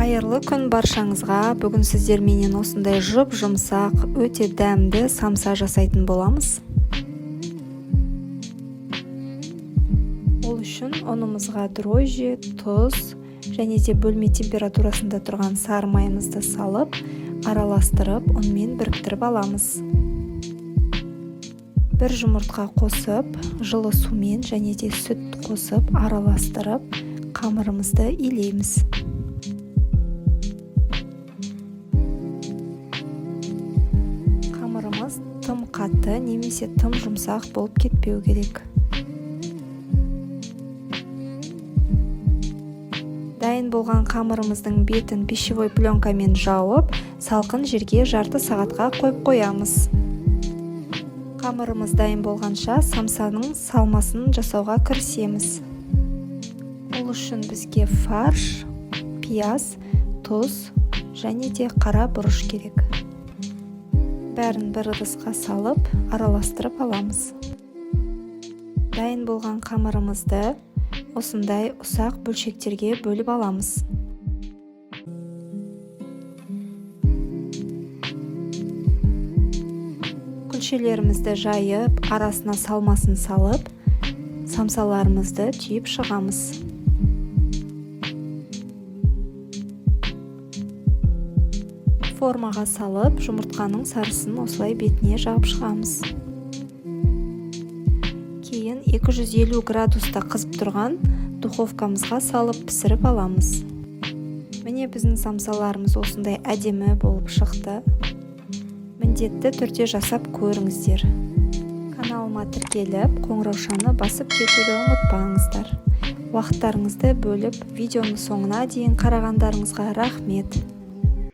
Қайырлы күн баршаңызға. Бүгін сіздер менен осындай жұп-жұмсақ, өте дәмді самса жасайтын боламыз. Ол үшін ұнымызға дрожжи, тұз және де бөлме температурасында тұрған сары майымызды салып, араластырып, ұнмен біріктіріп аламыз. Бір жұмыртқа қосып, жылы сумен және де сүт қосып, араластырып, қамырымызды илейміз. Қамырымыз тым қатты немесе тым жұмсақ болып кетпеу керек. Дайын болған қамырымыздың бетін пищевой пленкамен жауып, салқын жерге жарты сағатқа қойып қоямыз. Қамырымыз дайын болғанша самсаның салмасын жасауға кірісеміз. Ол үшін бізге фарш, пияз, тұз және де қара бұрыш керек. Бәрін бір ыдысқа салып, араластырып аламыз. Дайын болған қамырымызды осындай ұсақ бөлшектерге бөліп аламыз. Күлшелерімізді жайып, арасына салмасын салып, самсаларымызды түйіп шығамыз. Формаға салып, жұмыртқаның сарысын осылай бетіне жағып шығамыз. Кейін 250 градуста қызып тұрған духовкамызға салып пісіріп аламыз. Міне біздің самсаларымыз осындай әдемі болып шықты. Міндетті түрде жасап көріңіздер. Каналыма тіркеліп, қоңыраушаны басып кетуді ұмытпаңыздар. Уақыттарыңызды бөліп, видеоның соңына дейін қарағандарыңызға рахмет.